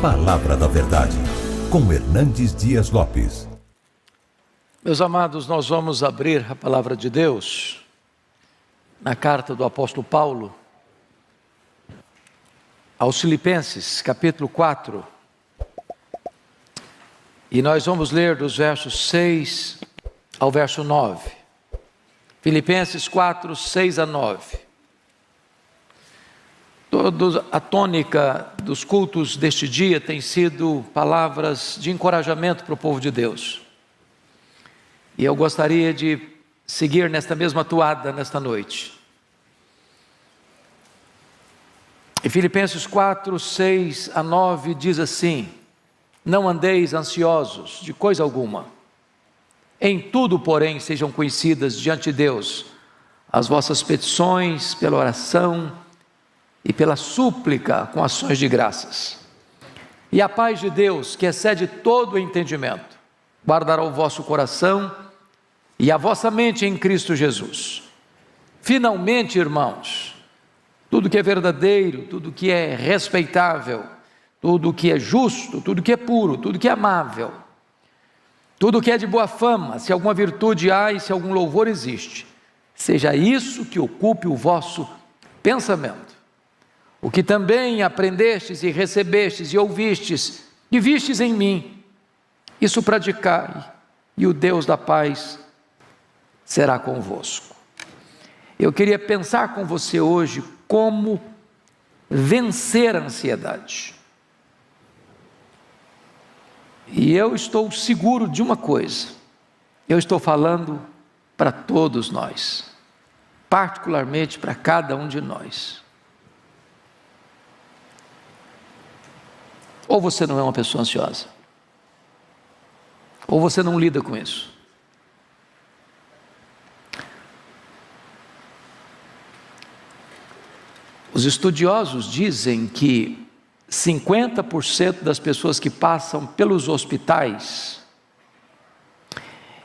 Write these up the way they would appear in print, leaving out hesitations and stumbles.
Palavra da Verdade, com Hernandes Dias Lopes. Meus amados, nós vamos abrir a palavra de Deus na carta do apóstolo Paulo aos Filipenses, capítulo 4. E nós vamos ler dos versos 6 ao verso 9. Filipenses 4, 6 a 9. A tônica dos cultos deste dia tem sido palavras de encorajamento para o povo de Deus. E eu gostaria de seguir nesta mesma toada nesta noite. Em Filipenses 4, 6 a 9 diz assim: não andeis ansiosos de coisa alguma. Em tudo, porém, sejam conhecidas diante de Deus as vossas petições pela oração e pela súplica com ações de graças. E a paz de Deus, que excede todo o entendimento, guardará o vosso coração e a vossa mente em Cristo Jesus. Finalmente, irmãos, tudo que é verdadeiro, tudo que é respeitável, tudo que é justo, tudo que é puro, tudo que é amável, tudo que é de boa fama, se alguma virtude há e se algum louvor existe, seja isso que ocupe o vosso pensamento. O que também aprendestes e recebestes e ouvistes e vistes em mim, isso praticai, e o Deus da paz será convosco. Eu queria pensar com você hoje como vencer a ansiedade. E eu estou seguro de uma coisa: eu estou falando para todos nós, particularmente para cada um de nós. Ou você não é uma pessoa ansiosa, ou você não lida com isso. Os estudiosos dizem que 50% das pessoas que passam pelos hospitais,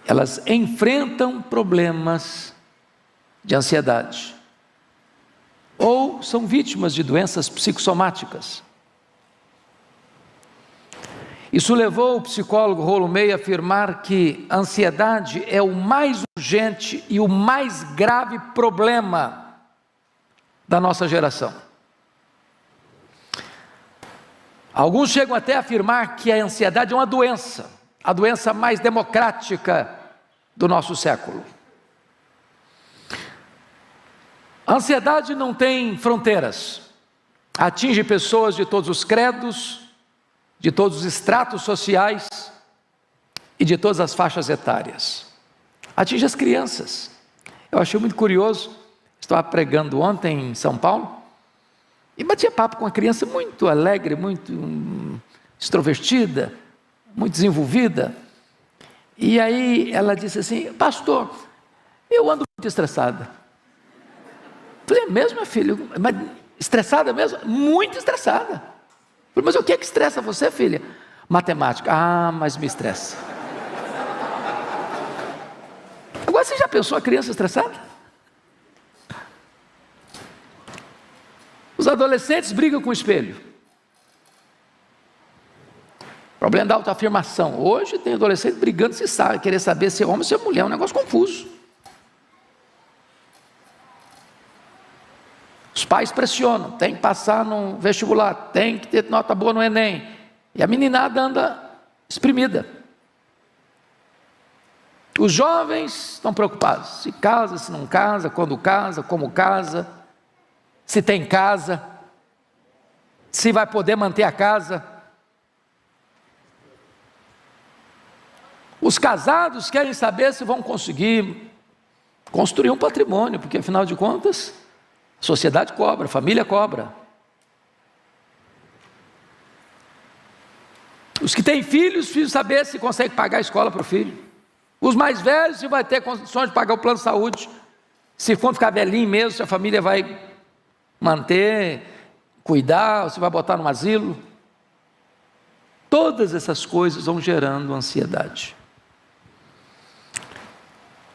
elas enfrentam problemas de ansiedade, ou são vítimas de doenças psicossomáticas. Isso levou o psicólogo Rollo May a afirmar que a ansiedade é o mais urgente e o mais grave problema da nossa geração. Alguns chegam até a afirmar que a ansiedade é uma doença, a doença mais democrática do nosso século. A ansiedade não tem fronteiras, atinge pessoas de todos os credos, de todos os estratos sociais e de todas as faixas etárias. Atinge as crianças. Eu achei muito curioso, estava pregando ontem em São Paulo e batia papo com uma criança muito alegre, muito extrovertida, muito desenvolvida. E aí ela disse assim: pastor, eu ando muito estressada. Eu falei: é mesmo, minha filha? Mas estressada mesmo? Muito estressada. Eu falei: mas o que é que estressa você, filha? Matemática. Ah, mas me estressa. Agora, você já pensou a criança estressada? Os adolescentes brigam com o espelho. Problema da autoafirmação. Hoje tem adolescente brigando, se sabe, querer saber se é homem ou se é mulher, é um negócio confuso. Os pais pressionam, tem que passar no vestibular, tem que ter nota boa no Enem. E a meninada anda exprimida. Os jovens estão preocupados, se casa, se não casa, quando casa, como casa, se tem casa, se vai poder manter a casa. Os casados querem saber se vão conseguir construir um patrimônio, porque afinal de contas, a sociedade cobra, a família cobra. Os que têm filhos precisam saber se consegue pagar a escola para o filho. Os mais velhos, se vai ter condições de pagar o plano de saúde. Se quando ficar velhinho mesmo, se a família vai manter, cuidar, ou se vai botar no asilo. Todas essas coisas vão gerando ansiedade.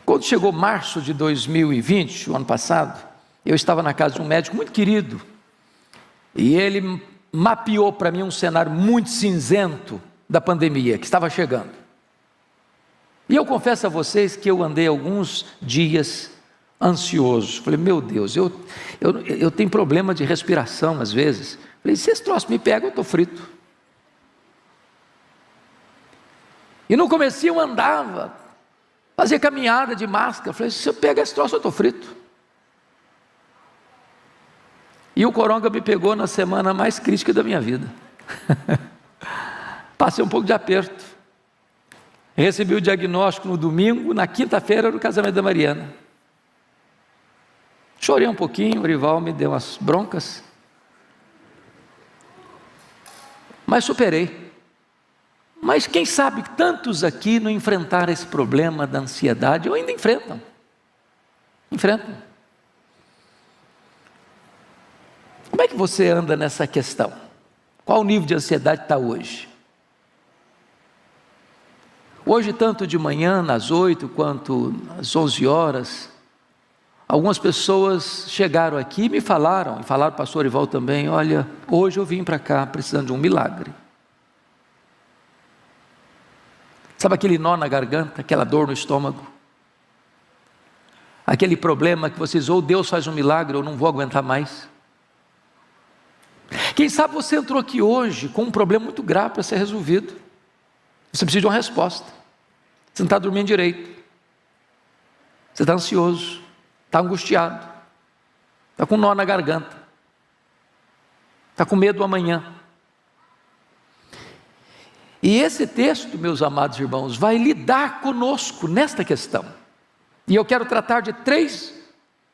Quando chegou março de 2020, o ano passado, eu estava na casa de um médico muito querido, e ele mapeou para mim um cenário muito cinzento da pandemia que estava chegando. E eu confesso a vocês que eu andei alguns dias ansioso. Falei, meu Deus, eu tenho problema de respiração às vezes. Falei, se esse troço me pega, eu estou frito. E no comecinho eu andava, fazia caminhada de máscara. Falei, se eu pegar esse troço, eu estou frito. E o coronga me pegou na semana mais crítica da minha vida. Passei um pouco de aperto. Recebi o diagnóstico no domingo, na quinta-feira era o casamento da Mariana. Chorei um pouquinho, o rival me deu umas broncas. Mas superei. Mas quem sabe tantos aqui não enfrentaram esse problema da ansiedade, ou ainda enfrentam. Enfrentam. Como é que você anda nessa questão? Qual o nível de ansiedade está hoje? Hoje, tanto de manhã, às 8, quanto às 11 horas, algumas pessoas chegaram aqui e me falaram, e falaram para o pastor Ival também, olha, hoje eu vim para cá precisando de um milagre. Sabe aquele nó na garganta, aquela dor no estômago? Aquele problema que vocês, ou Deus faz um milagre, ou não vou aguentar mais. Quem sabe você entrou aqui hoje com um problema muito grave para ser resolvido. Você precisa de uma resposta. Você não está dormindo direito. Você está ansioso. Está angustiado. Está com um nó na garganta. Está com medo do amanhã. E esse texto, meus amados irmãos, vai lidar conosco nesta questão. E eu quero tratar de 3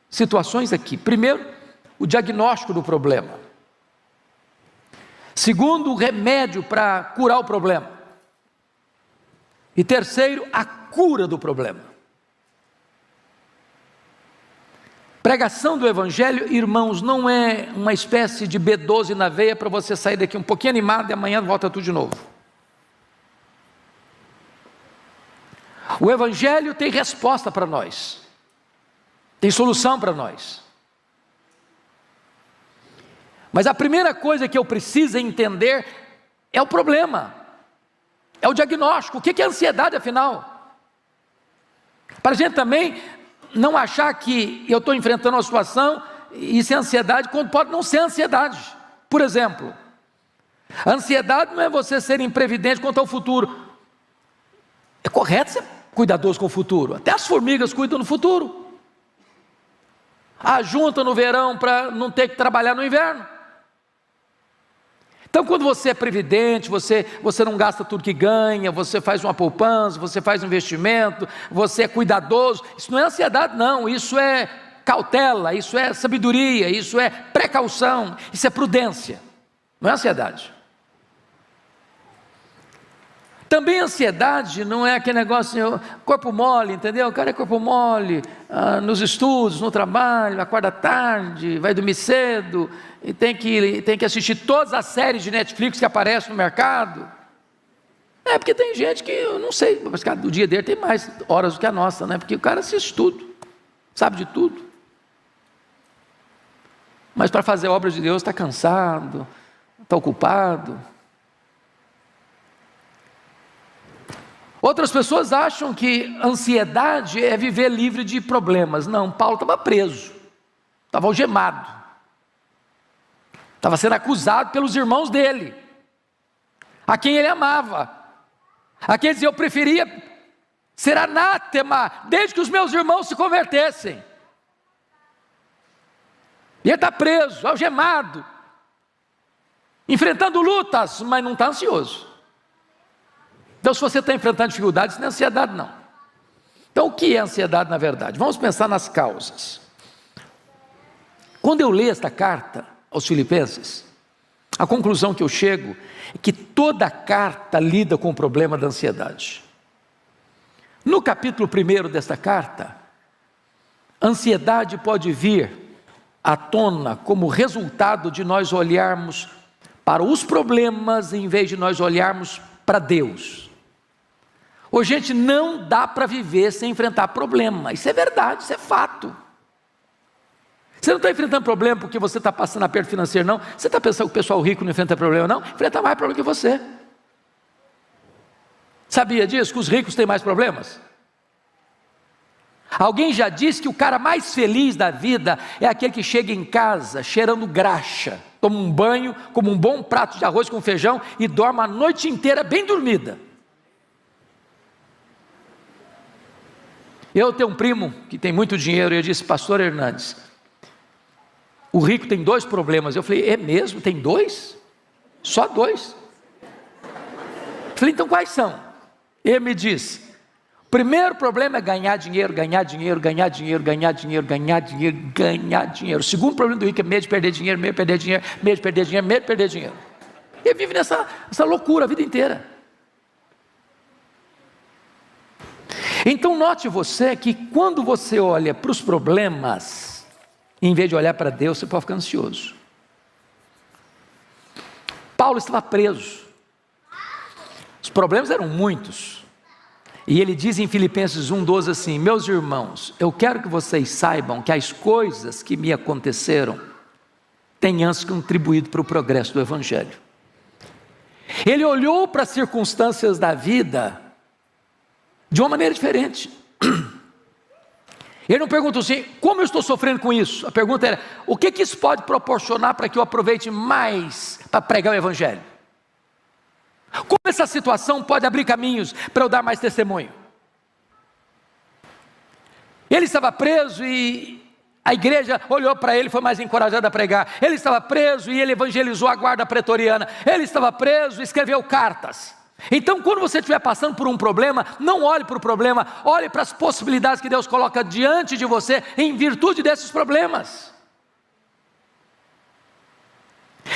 situações aqui. Primeiro, o diagnóstico do problema. Segundo, o remédio para curar o problema. E terceiro, a cura do problema. Pregação do Evangelho, irmãos, não é uma espécie de B12 na veia para você sair daqui um pouquinho animado e amanhã volta tudo de novo. O Evangelho tem resposta para nós. Tem solução para nós. Mas a primeira coisa que eu preciso entender é o problema, é o diagnóstico. O que é ansiedade, afinal? Para a gente também não achar que eu estou enfrentando uma situação e isso é ansiedade, quando pode não ser ansiedade. Por exemplo, a ansiedade não é você ser imprevidente quanto ao futuro. É correto ser cuidadoso com o futuro, até as formigas cuidam do futuro. Ajuntam no verão para não ter que trabalhar no inverno. Então, quando você é previdente, você não gasta tudo que ganha, você faz uma poupança, você faz um investimento, você é cuidadoso, isso não é ansiedade não, isso é cautela, isso é sabedoria, isso é precaução, isso é prudência, não é ansiedade. Também ansiedade não é aquele negócio, corpo mole, entendeu? O cara é corpo mole, nos estudos, no trabalho, acorda tarde, vai dormir cedo, e tem que assistir todas as séries de Netflix que aparecem no mercado. É porque tem gente que, eu não sei, mas o dia dele tem mais horas do que a nossa, né? Porque o cara assiste tudo, sabe de tudo. Mas para fazer a obra de Deus está cansado, está ocupado. Outras pessoas acham que ansiedade é viver livre de problemas. Não, Paulo estava preso, estava algemado, estava sendo acusado pelos irmãos dele, a quem ele amava, a quem ele dizia, eu preferia ser anátema, desde que os meus irmãos se convertessem. E ele está preso, algemado, enfrentando lutas, mas não está ansioso. Então, se você está enfrentando dificuldades, isso não é ansiedade não. Então, o que é ansiedade na verdade? Vamos pensar nas causas. Quando eu leio esta carta aos Filipenses, a conclusão que eu chego é que toda a carta lida com o problema da ansiedade. No capítulo 1 desta carta, a ansiedade pode vir à tona como resultado de nós olharmos para os problemas em vez de nós olharmos para Deus. Hoje, gente, não dá para viver sem enfrentar problema. Isso é verdade, isso é fato. Você não está enfrentando problema porque você está passando aperto financeiro, não. Você está pensando que o pessoal rico não enfrenta problema, não? Enfrenta mais problema que você. Sabia disso? Que os ricos têm mais problemas? Alguém já disse que o cara mais feliz da vida é aquele que chega em casa cheirando graxa, toma um banho, come um bom prato de arroz com feijão e dorme a noite inteira bem dormida. Eu tenho um primo que tem muito dinheiro e eu disse: pastor Hernandes, o rico tem 2 problemas. Eu falei: é mesmo? Tem 2? Só 2? Eu falei: então quais são? Ele me disse: o primeiro problema é ganhar dinheiro, ganhar dinheiro, ganhar dinheiro, ganhar dinheiro, ganhar dinheiro, ganhar dinheiro. O segundo problema do rico é medo de perder dinheiro, medo de perder dinheiro, medo de perder dinheiro, medo de perder dinheiro. Ele vive nessa loucura a vida inteira. Então note você que quando você olha para os problemas, em vez de olhar para Deus, você pode ficar ansioso. Paulo estava preso. Os problemas eram muitos. E ele diz em Filipenses 1:12 assim: meus irmãos, eu quero que vocês saibam que as coisas que me aconteceram têm antes contribuído para o progresso do Evangelho. Ele olhou para as circunstâncias da vida de uma maneira diferente. Ele não perguntou assim: como eu estou sofrendo com isso? A pergunta era: o que isso pode proporcionar para que eu aproveite mais para pregar o Evangelho? Como essa situação pode abrir caminhos para eu dar mais testemunho? Ele estava preso e a igreja olhou para ele e foi mais encorajada a pregar. Ele estava preso e ele evangelizou a guarda pretoriana. Ele estava preso e escreveu cartas. Então, quando você estiver passando por um problema, não olhe para o problema, olhe para as possibilidades que Deus coloca diante de você em virtude desses problemas.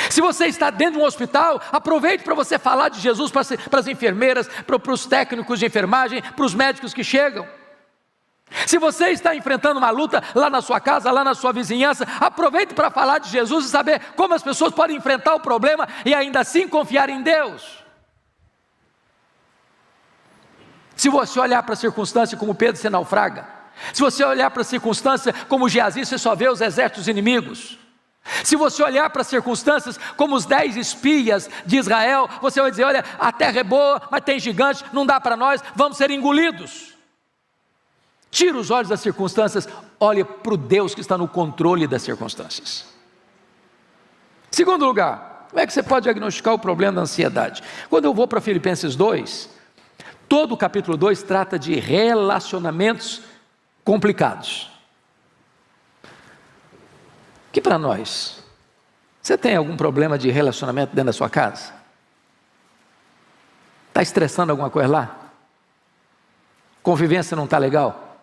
Se você está dentro de um hospital, aproveite para você falar de Jesus para as enfermeiras, para os técnicos de enfermagem, para os médicos que chegam. Se você está enfrentando uma luta lá na sua casa, lá na sua vizinhança, aproveite para falar de Jesus e saber como as pessoas podem enfrentar o problema e ainda assim confiar em Deus. Se você olhar para a circunstância como Pedro se naufraga, se você olhar para a circunstância como Geazi, você só vê os exércitos inimigos. Se você olhar para as circunstâncias como os 10 espias de Israel, você vai dizer: olha, a terra é boa, mas tem gigante, não dá para nós, vamos ser engolidos. Tira os olhos das circunstâncias, olhe para o Deus que está no controle das circunstâncias. Segundo lugar, como é que você pode diagnosticar o problema da ansiedade? Quando eu vou para Filipenses 2, todo o capítulo 2 trata de relacionamentos complicados. Que para nós, você tem algum problema de relacionamento dentro da sua casa? Está estressando alguma coisa lá? Convivência não está legal?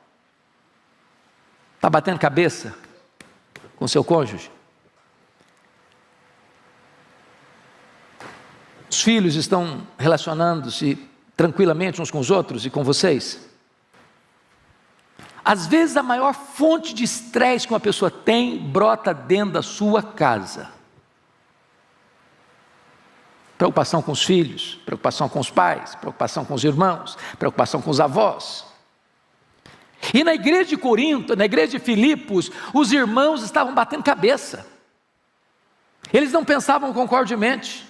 Está batendo cabeça com seu cônjuge? Os filhos estão relacionando-se tranquilamente uns com os outros e com vocês? Às vezes a maior fonte de estresse que uma pessoa tem brota dentro da sua casa. Preocupação com os filhos, preocupação com os pais, preocupação com os irmãos, preocupação com os avós. E na igreja de Corinto, na igreja de Filipos, os irmãos estavam batendo cabeça. Eles não pensavam concordemente.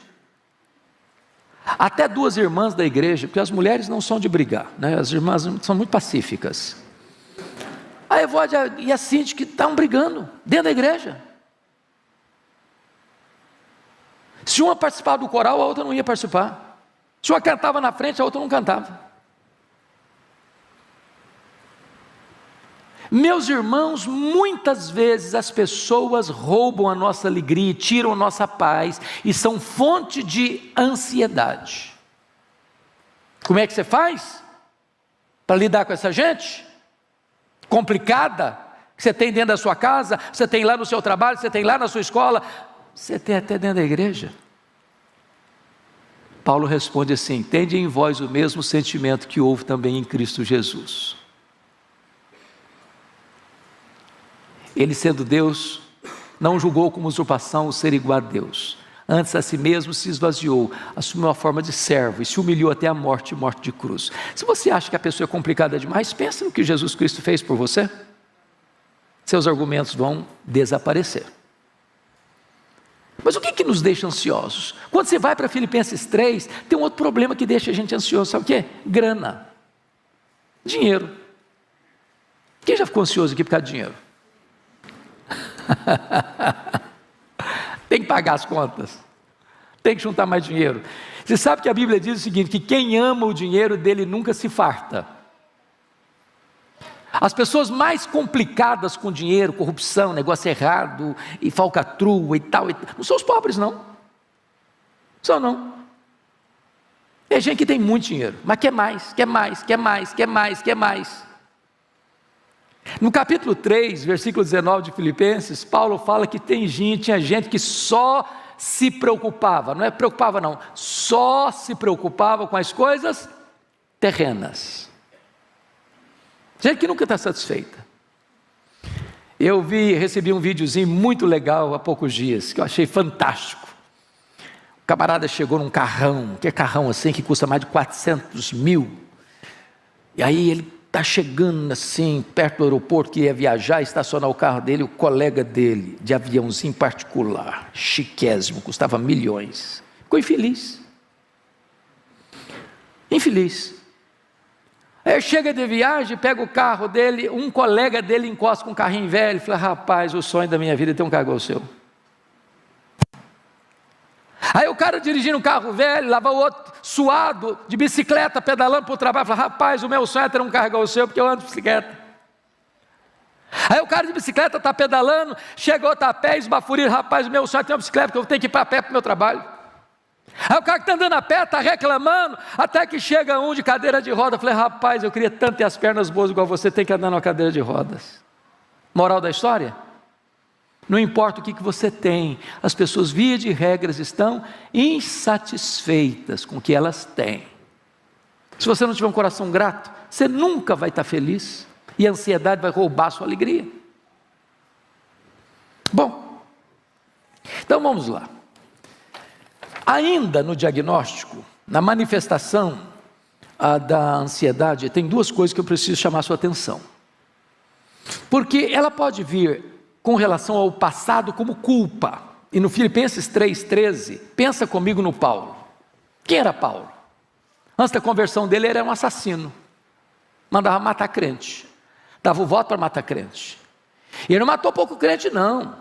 Até 2 irmãs da igreja, porque as mulheres não são de brigar, né? As irmãs são muito pacíficas. A Evódia e a Cinti que estavam brigando dentro da igreja. Se uma participava do coral, a outra não ia participar. Se uma cantava na frente, a outra não cantava. Meus irmãos, muitas vezes as pessoas roubam a nossa alegria, tiram a nossa paz e são fonte de ansiedade. Como é que você faz para lidar com essa gente complicada que você tem dentro da sua casa, você tem lá no seu trabalho, você tem lá na sua escola, você tem até dentro da igreja? Paulo responde assim: tende em vós o mesmo sentimento que houve também em Cristo Jesus. Ele, sendo Deus, não julgou como usurpação o ser igual a Deus. Antes a si mesmo se esvaziou, assumiu a forma de servo e se humilhou até a morte, morte de cruz. Se você acha que a pessoa é complicada demais, pensa no que Jesus Cristo fez por você. seus argumentos vão desaparecer. Mas o que nos deixa ansiosos? Quando você vai para Filipenses 3, tem um outro problema que deixa a gente ansioso, sabe o quê? Grana, dinheiro. Quem já ficou ansioso aqui por causa de dinheiro? Tem que pagar as contas, tem que juntar mais dinheiro. Você sabe que a Bíblia diz o seguinte, que quem ama o dinheiro dele nunca se farta. As pessoas mais complicadas com dinheiro, corrupção, negócio errado, e falcatrua e tal, não são os pobres não, só não. É gente que tem muito dinheiro, mas quer mais, quer mais, quer mais, quer mais, quer mais. No capítulo 3, versículo 19 de Filipenses, Paulo fala que tinha gente que só se preocupava, não é preocupava não, só se preocupava com as coisas terrenas. Gente que nunca está satisfeita. Eu recebi um videozinho muito legal há poucos dias, que eu achei fantástico. O camarada chegou num carrão, que é carrão assim, que custa mais de 400 mil. E aí ele está chegando assim, perto do aeroporto, que ia viajar, estacionar o carro dele, o colega dele, de aviãozinho particular, chiquésimo, custava milhões. Ficou infeliz. Infeliz. Aí chega de viagem, pega o carro dele, um colega dele encosta com um carrinho velho, e fala, rapaz, o sonho da minha vida é ter um carro igual o seu. Aí o cara dirigindo um carro velho, lava o outro suado, de bicicleta, pedalando para o trabalho, fala, rapaz, o meu sonho é ter um carro igual o seu, porque eu ando de bicicleta. Aí o cara de bicicleta está pedalando, chega outro a pé, esbaforido, rapaz, o meu sonho é ter uma bicicleta, porque eu tenho que ir para pé para o meu trabalho. Aí o cara que está andando a pé, está reclamando, até que chega um de cadeira de roda, falei, rapaz, eu queria tanto ter as pernas boas igual você, tem que andar numa cadeira de rodas. Moral da história? Não importa o que você tem, as pessoas via de regras estão insatisfeitas com o que elas têm. Se você não tiver um coração grato, você nunca vai estar feliz, e a ansiedade vai roubar a sua alegria. Bom, então vamos lá. Ainda no diagnóstico, na manifestação da ansiedade, tem duas coisas que eu preciso chamar a sua atenção. Porque ela pode vir com relação ao passado como culpa. E no Filipenses 3,13, pensa comigo no Paulo. Quem era Paulo? Antes da conversão dele, ele era um assassino. Mandava matar crente. Dava o voto para matar crente. E ele não matou pouco crente não.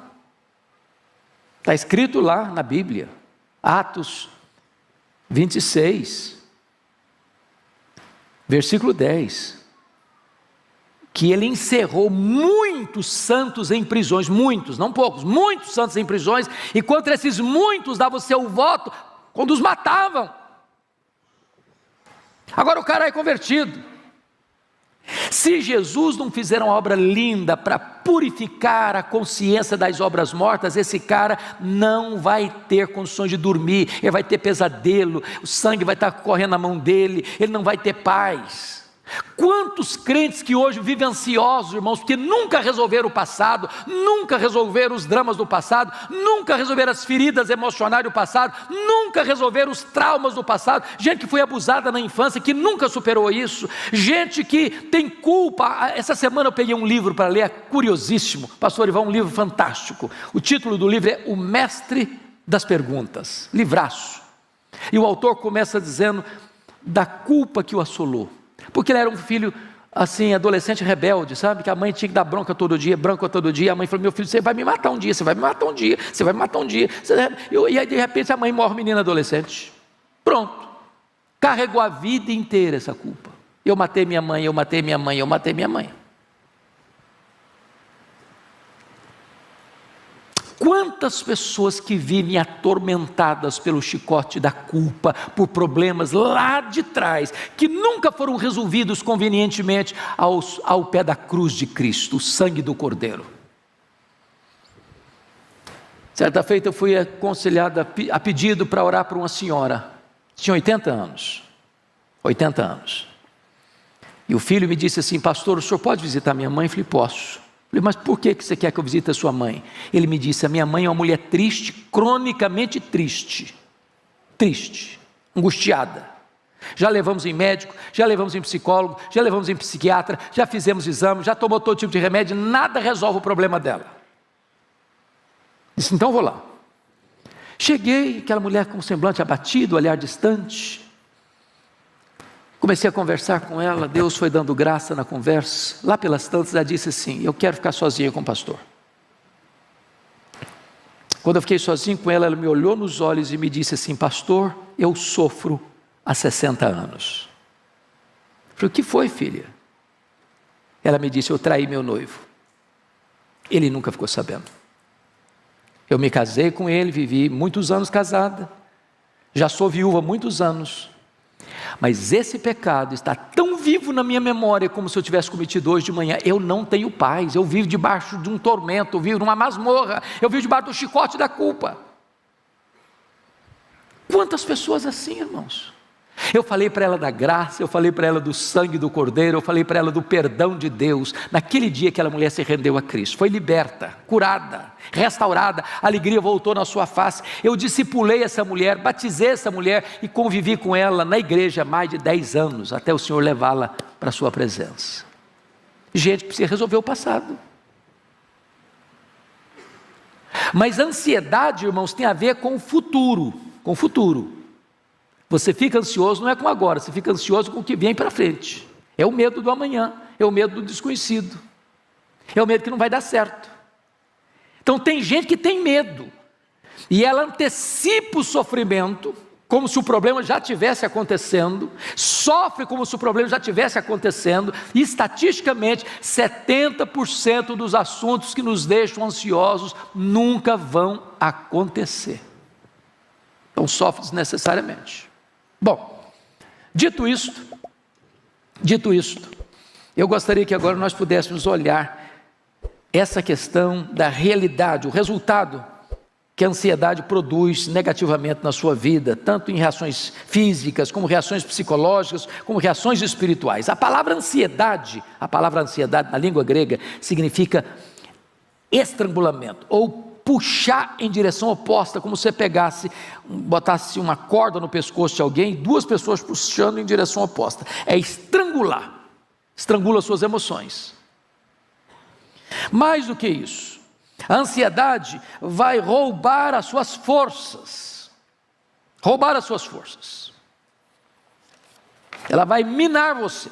Está escrito lá na Bíblia. Atos 26, versículo 10, que ele encerrou muitos santos em prisões, muitos, não poucos, muitos santos em prisões, e contra esses muitos dava o seu voto, quando os matavam. Agora o cara é convertido. Se Jesus não fizer uma obra linda para purificar a consciência das obras mortas, esse cara não vai ter condições de dormir, ele vai ter pesadelo, o sangue vai estar correndo na mão dele, ele não vai ter paz. Quantos crentes que hoje vivem ansiosos, irmãos, porque nunca resolveram o passado, nunca resolveram os dramas do passado, nunca resolveram as feridas emocionais do passado, nunca resolveram os traumas do passado, gente que foi abusada na infância, que nunca superou isso, gente que tem culpa. Essa semana eu peguei um livro para ler, é curiosíssimo, pastor Ivan, um livro fantástico, o título do livro é O Mestre das Perguntas, livraço, e o autor começa dizendo da culpa que o assolou, porque ele era um filho assim, adolescente rebelde, sabe, que a mãe tinha que dar bronca todo dia, a mãe falou, meu filho, você vai me matar um dia, você vai me matar um dia, você vai me matar um dia, e aí de repente a mãe morre, menina adolescente, pronto, carregou a vida inteira essa culpa, eu matei minha mãe, eu matei minha mãe, eu matei minha mãe. Quantas pessoas que vivem atormentadas pelo chicote da culpa, por problemas lá de trás, que nunca foram resolvidos convenientemente ao pé da cruz de Cristo, o sangue do Cordeiro. Certa feita eu fui aconselhado a pedido para orar por uma senhora, tinha 80 anos, e o filho me disse assim, pastor, o senhor pode visitar minha mãe? Eu falei, posso. Falei, mas por que você quer que eu visite a sua mãe? Ele me disse, a minha mãe é uma mulher triste, cronicamente triste, angustiada, Já levamos em médico, já levamos em psicólogo, já levamos em psiquiatra, já fizemos exame, já tomou todo tipo de remédio, nada resolve o problema dela. Disse, então vou lá. Cheguei, aquela mulher com um semblante abatido, olhar distante. Comecei a conversar com ela, Deus foi dando graça na conversa. Lá pelas tantas ela disse assim, eu quero ficar sozinha com o pastor. Quando eu fiquei sozinho com ela, ela me olhou nos olhos e me disse assim, pastor, eu sofro há 60 anos. Eu falei, o que foi, filha? Ela me disse, eu traí meu noivo. Ele nunca ficou sabendo. Eu me casei com ele, vivi muitos anos casada, já sou viúva há muitos anos, mas esse pecado está tão vivo na minha memória como se eu tivesse cometido hoje de manhã. Eu não tenho paz, eu vivo debaixo de um tormento, eu vivo numa masmorra, eu vivo debaixo do chicote da culpa. Quantas pessoas assim, irmãos? Eu falei para ela da graça, eu falei para ela do sangue do Cordeiro, eu falei para ela do perdão de Deus. Naquele dia aquela mulher se rendeu a Cristo, foi liberta, curada, restaurada, a alegria voltou na sua face. Eu discipulei essa mulher, batizei essa mulher e convivi com ela na igreja há mais de 10 anos, até o Senhor levá-la para a sua presença. Gente, precisa resolver o passado. Mas a ansiedade, irmãos, tem a ver com o futuro, com o futuro. Você fica ansioso, não é com agora, você fica ansioso com o que vem para frente. É o medo do amanhã, é o medo do desconhecido, é o medo que não vai dar certo. Então tem gente que tem medo, e ela antecipa o sofrimento, como se o problema já estivesse acontecendo, sofre como se o problema já estivesse acontecendo, e estatisticamente 70% dos assuntos que nos deixam ansiosos nunca vão acontecer. Então sofre desnecessariamente. Bom, dito isto, eu gostaria que agora nós pudéssemos olhar essa questão da realidade, o resultado que a ansiedade produz negativamente na sua vida, tanto em reações físicas, como reações psicológicas, como reações espirituais. A palavra ansiedade na língua grega significa estrangulamento, ou puxar em direção oposta, como se você botasse uma corda no pescoço de alguém, duas pessoas puxando em direção oposta. É estrangular, estrangula suas emoções. Mais do que isso, a ansiedade vai roubar as suas forças, ela vai minar você,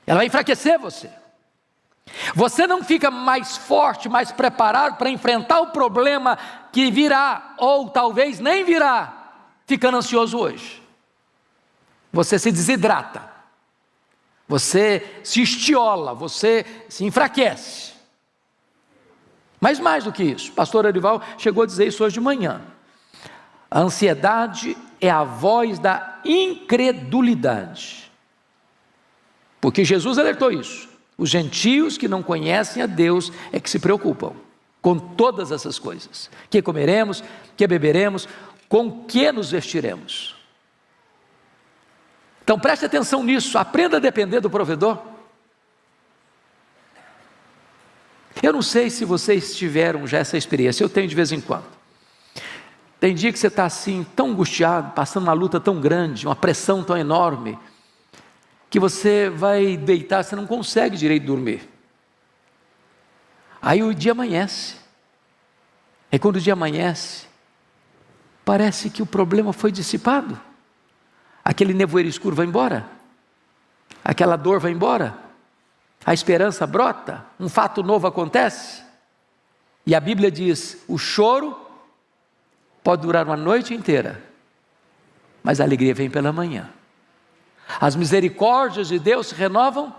ela vai enfraquecer você. Você não fica mais forte, mais preparado para enfrentar o problema que virá, ou talvez nem virá, ficando ansioso hoje. Você se desidrata, você se estiola, você se enfraquece. Mas mais do que isso, o pastor Arival chegou a dizer isso hoje de manhã. A ansiedade é a voz da incredulidade, porque Jesus alertou isso. Os gentios que não conhecem a Deus é que se preocupam com todas essas coisas. Que comeremos, que beberemos, com que nos vestiremos. Então preste atenção nisso, aprenda a depender do provedor. Eu não sei se vocês tiveram já essa experiência, eu tenho de vez em quando. Tem dia que você está assim, tão angustiado, passando uma luta tão grande, uma pressão tão enorme, que você vai deitar, você não consegue direito dormir. Aí o dia amanhece. E quando o dia amanhece, parece que o problema foi dissipado. Aquele nevoeiro escuro vai embora. Aquela dor vai embora. A esperança brota. Um fato novo acontece. E a Bíblia diz, o choro pode durar uma noite inteira, mas a alegria vem pela manhã. As misericórdias de Deus se renovam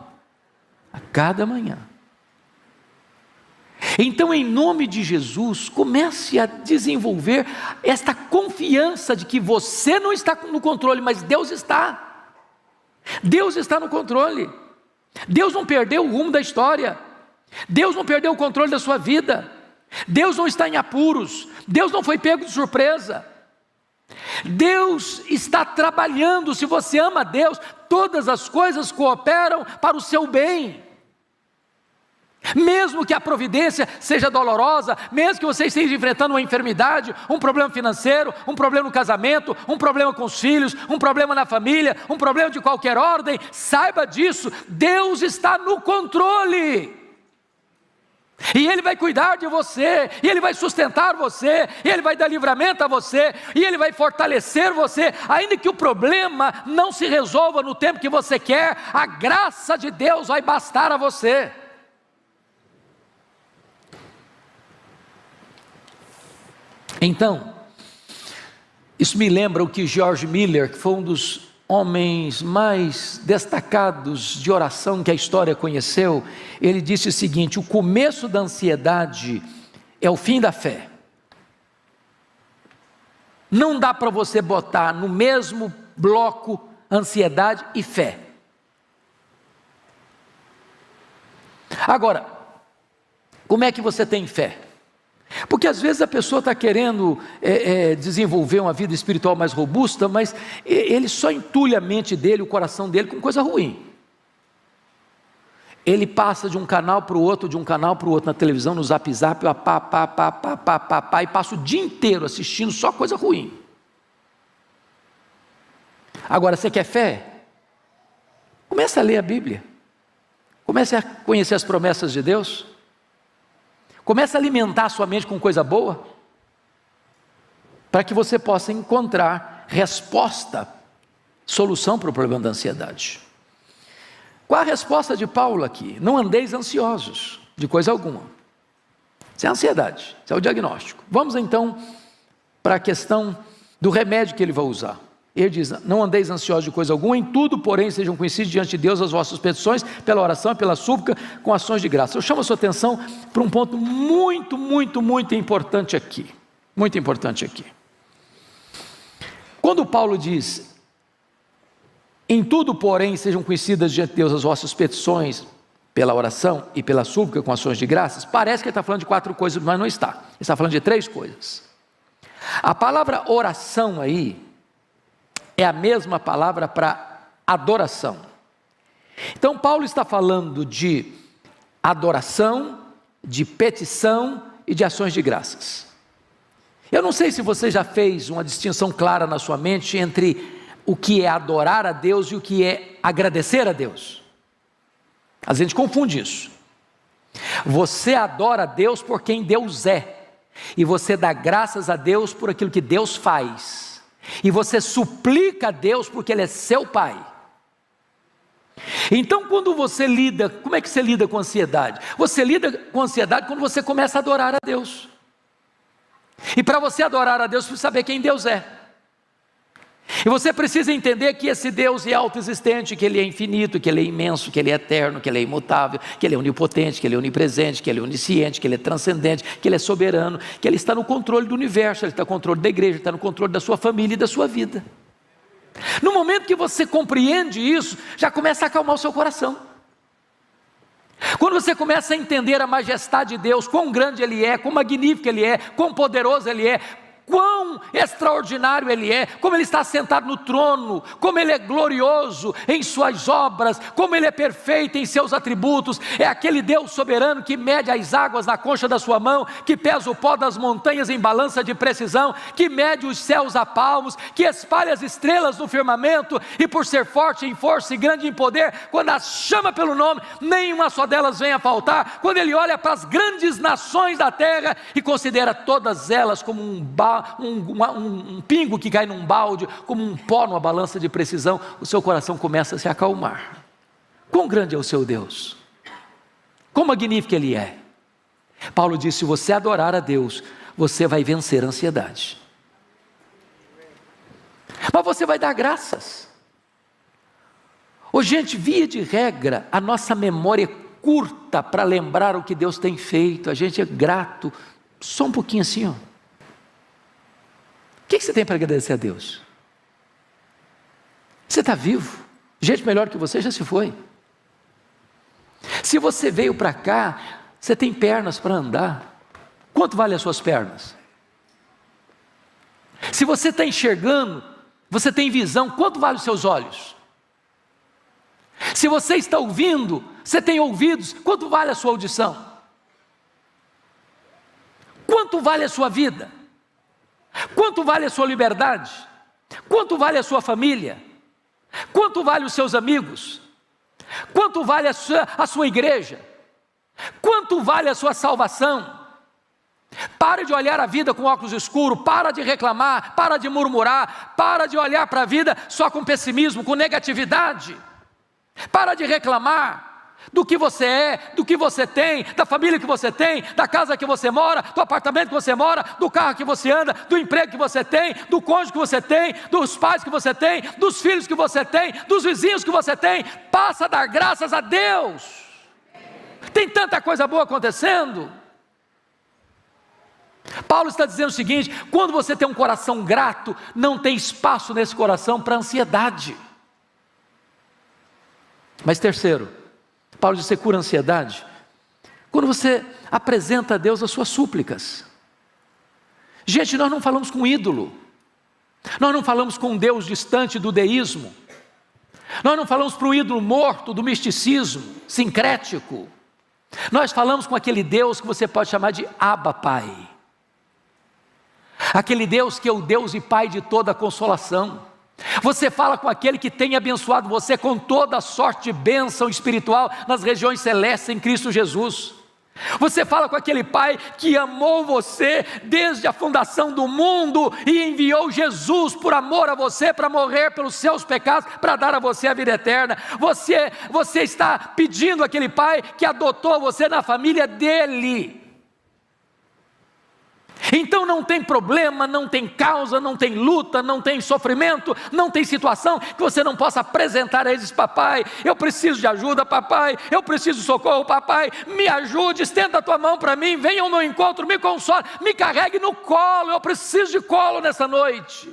a cada manhã. Então, em nome de Jesus, comece a desenvolver esta confiança de que você não está no controle, mas Deus está. Deus está no controle. Deus não perdeu o rumo da história. Deus não perdeu o controle da sua vida. Deus não está em apuros. Deus não foi pego de surpresa. Deus está trabalhando. Se você ama a Deus, todas as coisas cooperam para o seu bem. Mesmo que a providência seja dolorosa, mesmo que você esteja enfrentando uma enfermidade, um problema financeiro, um problema no casamento, um problema com os filhos, um problema na família, um problema de qualquer ordem, saiba disso, Deus está no controle. E Ele vai cuidar de você, e Ele vai sustentar você, e Ele vai dar livramento a você, e Ele vai fortalecer você, ainda que o problema não se resolva no tempo que você quer, a graça de Deus vai bastar a você. Então, isso me lembra o que George Miller, que foi um dos homens mais destacados de oração que a história conheceu, ele disse o seguinte: o começo da ansiedade é o fim da fé. Não dá para você botar no mesmo bloco ansiedade e fé. Agora, como é que você tem fé? Porque às vezes a pessoa está querendo desenvolver uma vida espiritual mais robusta, mas ele só entulha a mente dele, o coração dele com coisa ruim. Ele passa de um canal para o outro, na televisão, no zap, e passa o dia inteiro assistindo só coisa ruim. Agora, você quer fé? Comece a ler a Bíblia. Comece a conhecer as promessas de Deus. Comece a alimentar a sua mente com coisa boa, para que você possa encontrar resposta, solução para o problema da ansiedade. Qual a resposta de Paulo aqui? Não andeis ansiosos de coisa alguma. Isso é ansiedade, isso é o diagnóstico. Vamos então para a questão do remédio que ele vai usar. Ele diz: não andeis ansiosos de coisa alguma, em tudo, porém, sejam conhecidos diante de Deus as vossas petições, pela oração e pela súplica, com ações de graça. Eu chamo a sua atenção para um ponto muito importante aqui. Muito importante aqui. Quando Paulo diz: em tudo, porém, sejam conhecidas diante de Deus as vossas petições, pela oração e pela súplica, com ações de graças, parece que ele está falando de 4 coisas, mas não está. Ele está falando de 3 coisas. A palavra oração aí é a mesma palavra para adoração. Então Paulo está falando de adoração, de petição e de ações de graças. Eu não sei se você já fez uma distinção clara na sua mente entre o que é adorar a Deus e o que é agradecer a Deus. A gente confunde isso. Você adora a Deus por quem Deus é, e você dá graças a Deus por aquilo que Deus faz. E você suplica a Deus porque Ele é seu Pai. Então quando você lida, como é que você lida com ansiedade? Você lida com ansiedade quando você começa a adorar a Deus. E para você adorar a Deus, você precisa saber quem Deus é. E você precisa entender que esse Deus é autoexistente, que Ele é infinito, que Ele é imenso, que Ele é eterno, que Ele é imutável, que Ele é onipotente, que Ele é onipresente, que Ele é onisciente, que Ele é transcendente, que Ele é soberano, que Ele está no controle do universo, Ele está no controle da igreja, Ele está no controle da sua família e da sua vida. No momento que você compreende isso, já começa a acalmar o seu coração. Quando você começa a entender a majestade de Deus, quão grande Ele é, quão magnífico Ele é, quão poderoso Ele é, quão extraordinário Ele é, como Ele está sentado no trono, como Ele é glorioso em suas obras, como Ele é perfeito em seus atributos, é aquele Deus soberano que mede as águas na concha da sua mão, que pesa o pó das montanhas em balança de precisão, que mede os céus a palmos, que espalha as estrelas no firmamento, e por ser forte em força e grande em poder, quando as chama pelo nome, nenhuma só delas vem a faltar. Quando Ele olha para as grandes nações da terra e considera todas elas como um pingo que cai num balde, como um pó numa balança de precisão, o seu coração começa a se acalmar. Quão grande é o seu Deus, quão magnífico Ele é. Paulo disse: se você adorar a Deus, você vai vencer a ansiedade. Mas você vai dar graças. Ô gente, via de regra, a nossa memória é curta para lembrar o que Deus tem feito. A gente é grato, só um pouquinho assim, ó. O que você tem para agradecer a Deus? Você está vivo. Gente melhor que você já se foi. Se você veio para cá, você tem pernas para andar. Quanto vale as suas pernas? Se você está enxergando, você tem visão, quanto vale os seus olhos? Se você está ouvindo, você tem ouvidos, quanto vale a sua audição? Quanto vale a sua vida? Quanto vale a sua liberdade? Quanto vale a sua família? Quanto vale os seus amigos? Quanto vale a sua igreja? Quanto vale a sua salvação? Pare de olhar a vida com óculos escuros, para de reclamar, para de murmurar, para de olhar para a vida só com pessimismo, com negatividade. Para de reclamar do que você é, do que você tem, da família que você tem, da casa que você mora, do apartamento que você mora, do carro que você anda, do emprego que você tem, do cônjuge que você tem, dos pais que você tem, dos filhos que você tem, dos vizinhos que você tem. Passa a dar graças a Deus. Tem tanta coisa boa acontecendo. Paulo está dizendo o seguinte: quando você tem um coração grato, não tem espaço nesse coração para ansiedade. Mas terceiro, Paulo diz: você cura a ansiedade quando você apresenta a Deus as suas súplicas. Gente, nós não falamos com ídolo, nós não falamos com um Deus distante do deísmo, nós não falamos para o ídolo morto do misticismo sincrético. Nós falamos com aquele Deus que você pode chamar de Abba Pai, aquele Deus que é o Deus e Pai de toda a consolação. Você fala com aquele que tem abençoado você com toda a sorte de bênção espiritual nas regiões celestes em Cristo Jesus. Você fala com aquele Pai que amou você desde a fundação do mundo e enviou Jesus por amor a você, para morrer pelos seus pecados, para dar a você a vida eterna. Você está pedindo àquele Pai que adotou você na família dele. Então não tem problema, não tem causa, não tem luta, não tem sofrimento, não tem situação que você não possa apresentar a eles: papai, eu preciso de ajuda, papai, eu preciso de socorro, papai, me ajude, estenda a tua mão para mim, venha ao meu encontro, me console, me carregue no colo, eu preciso de colo nessa noite.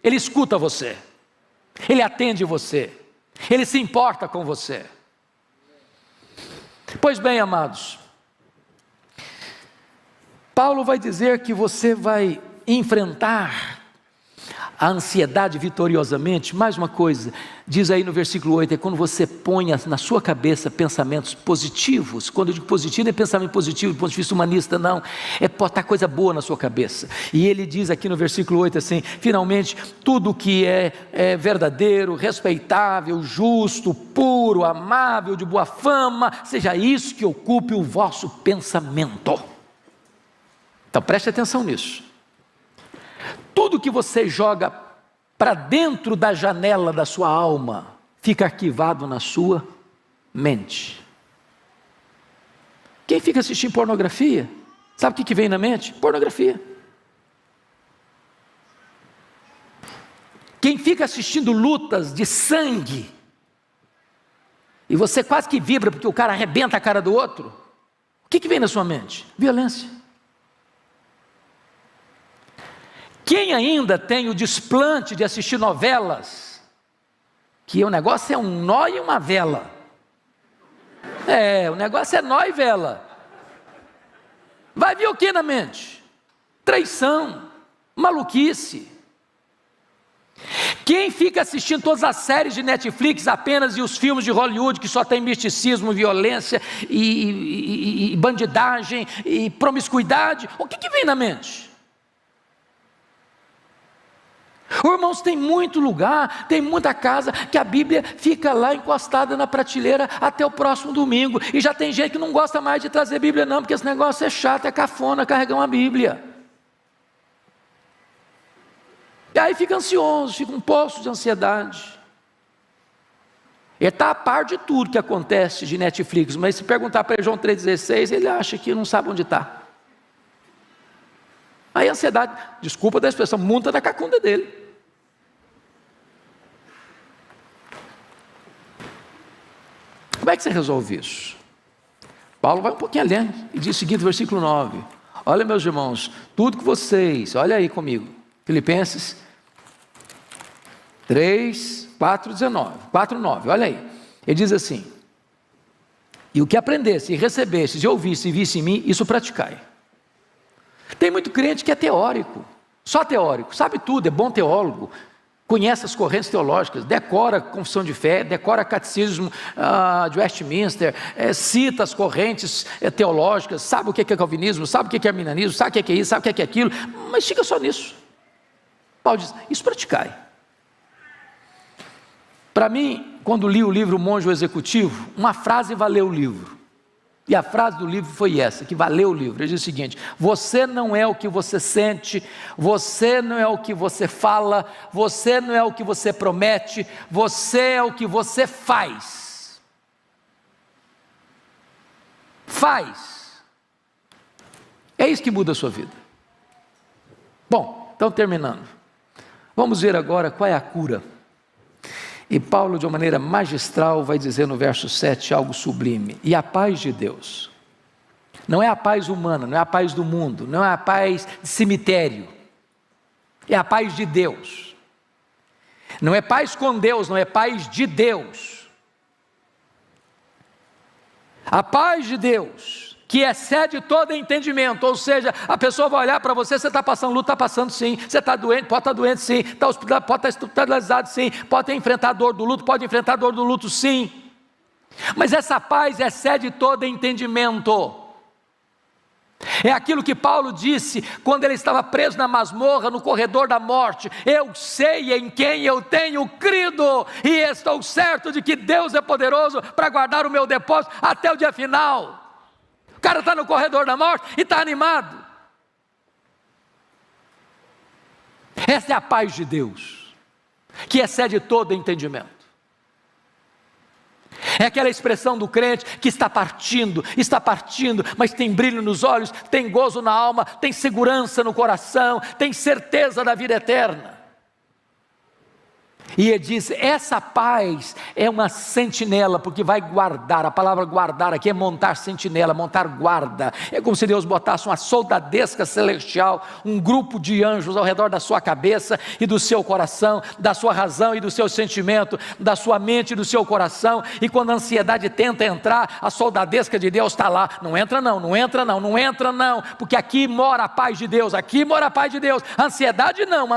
Ele escuta você, Ele atende você, Ele se importa com você. Pois bem, amados, Paulo vai dizer que você vai enfrentar a ansiedade vitoriosamente. Mais uma coisa, diz aí no versículo 8, é quando você põe na sua cabeça pensamentos positivos. Quando eu digo positivo, não é pensamento positivo do ponto de vista humanista, não, é botar coisa boa na sua cabeça. E ele diz aqui no versículo 8 assim: finalmente, tudo que é verdadeiro, respeitável, justo, puro, amável, de boa fama, seja isso que ocupe o vosso pensamento. Então preste atenção nisso. Tudo que você joga para dentro da janela da sua alma fica arquivado na sua mente. Quem fica assistindo pornografia, sabe o que vem na mente? Pornografia. Quem fica assistindo lutas de sangue, e você quase que vibra porque o cara arrebenta a cara do outro, o que vem na sua mente? Violência. Quem ainda tem o desplante de assistir novelas, que o negócio é um nó e uma vela, o negócio é nó e vela, vai vir o que na mente? Traição, maluquice. Quem fica assistindo todas as séries de Netflix apenas e os filmes de Hollywood que só tem misticismo, violência e bandidagem e promiscuidade, o que vem na mente? Irmãos, tem muito lugar, tem muita casa que a Bíblia fica lá encostada na prateleira até o próximo domingo, e já tem gente que não gosta mais de trazer Bíblia não, porque esse negócio é chato, é cafona carregar uma Bíblia. E aí fica ansioso, fica um poço de ansiedade. Ele está a par de tudo que acontece de Netflix, mas se perguntar para ele João 3,16, ele acha que não sabe onde está. Aí a ansiedade, desculpa da expressão, monta da cacunda dele. Como é que você resolve isso? Paulo vai um pouquinho além e diz o seguinte, versículo 9: olha, meus irmãos, tudo que vocês, olha aí comigo, Filipenses 4:9, olha aí, ele diz assim: e o que aprendesse, e recebesse, e ouvisse e visse em mim, isso praticai. Tem muito crente que é teórico, só teórico, sabe tudo, é bom teólogo, conhece as correntes teológicas, decora a confissão de fé, decora catecismo de Westminster, cita as correntes teológicas, sabe o que é calvinismo, sabe o que é arminianismo, sabe o que é isso, sabe o que é aquilo, mas fica só nisso. Paulo diz, isso praticai. Para mim, quando li o livro Monge o Executivo, uma frase valeu o livro. E a frase do livro foi essa, que valeu o livro. Ele diz o seguinte: você não é o que você sente, você não é o que você fala, você não é o que você promete, você é o que você faz. Faz. É isso que muda a sua vida. Bom, então terminando. Vamos ver agora qual é a cura. E Paulo, de uma maneira magistral, vai dizer no verso 7 algo sublime. E a paz de Deus, não é a paz humana, não é a paz do mundo, não é a paz de cemitério, é a paz de Deus. Não é paz com Deus, não é paz de Deus. A paz de Deus, que excede todo entendimento, ou seja, a pessoa vai olhar para você, você está passando luta, está passando sim, você está doente, pode estar doente sim, está hospitalizado, pode estar hospitalizado sim, pode enfrentar a dor do luto, pode enfrentar a dor do luto sim, mas essa paz excede todo entendimento. É aquilo que Paulo disse quando ele estava preso na masmorra, no corredor da morte: eu sei em quem eu tenho crido, e estou certo de que Deus é poderoso para guardar o meu depósito até o dia final. O cara está no corredor da morte e está animado. Essa é a paz de Deus, que excede todo entendimento. É aquela expressão do crente que está partindo, mas tem brilho nos olhos, tem gozo na alma, tem segurança no coração, tem certeza da vida eterna. E ele diz, essa paz é uma sentinela, porque vai guardar. A palavra guardar aqui é montar sentinela, montar guarda. É como se Deus botasse uma soldadesca celestial, um grupo de anjos ao redor da sua cabeça e do seu coração, da sua razão e do seu sentimento, da sua mente e do seu coração. E quando a ansiedade tenta entrar, a soldadesca de Deus está lá. Não entra não, não entra não, não entra não, porque aqui mora a paz de Deus, aqui mora a paz de Deus. Ansiedade não.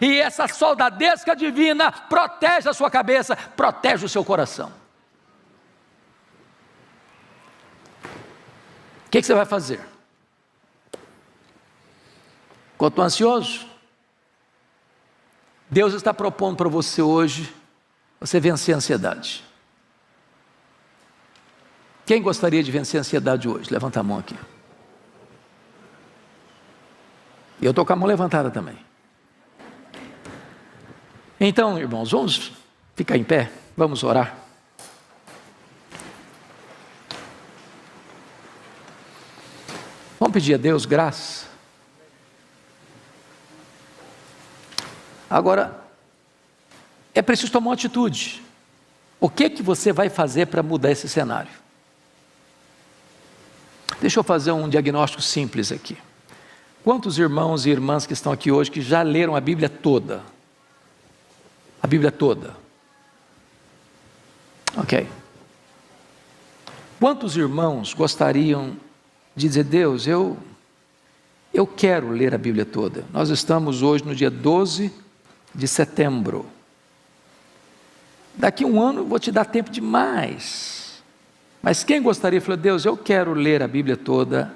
E essa soldadesca divina protege a sua cabeça, protege o seu coração. O que você vai fazer? Quando estou ansioso, Deus está propondo para você hoje, você vencer a ansiedade. Quem gostaria de vencer a ansiedade hoje? Levanta a mão aqui. Eu estou com a mão levantada também. Então, irmãos, vamos ficar em pé, vamos orar. Vamos pedir a Deus graça. Agora, é preciso tomar uma atitude. O que você vai fazer para mudar esse cenário? Deixa eu fazer um diagnóstico simples aqui. Quantos irmãos e irmãs que estão aqui hoje que já leram a Bíblia toda? A Bíblia toda. Ok. Quantos irmãos gostariam de dizer, Deus, eu quero ler a Bíblia toda. Nós estamos hoje no dia 12 de setembro. Daqui a um ano eu vou te dar tempo demais. Mas quem gostaria de falar, Deus, eu quero ler a Bíblia toda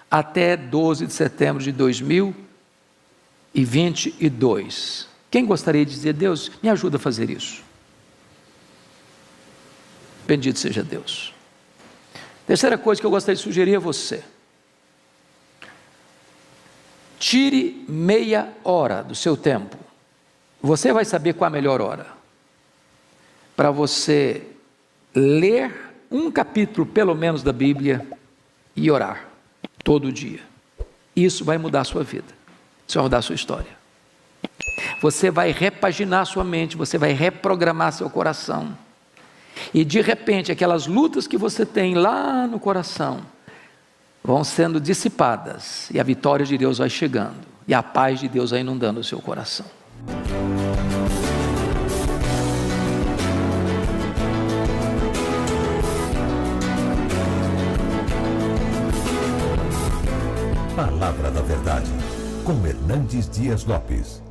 até 12 de setembro de 2022. Quem gostaria de dizer, Deus, me ajuda a fazer isso? Bendito seja Deus. Terceira coisa que eu gostaria de sugerir a você. Tire meia hora do seu tempo. Você vai saber qual a melhor hora. Para você ler um capítulo, pelo menos, da Bíblia e orar todo dia. Isso vai mudar a sua vida. Isso vai mudar a sua história. Você vai repaginar sua mente, você vai reprogramar seu coração. E de repente, aquelas lutas que você tem lá no coração vão sendo dissipadas. E a vitória de Deus vai chegando. E a paz de Deus vai inundando o seu coração. Palavra da Verdade, com Hernandes Dias Lopes.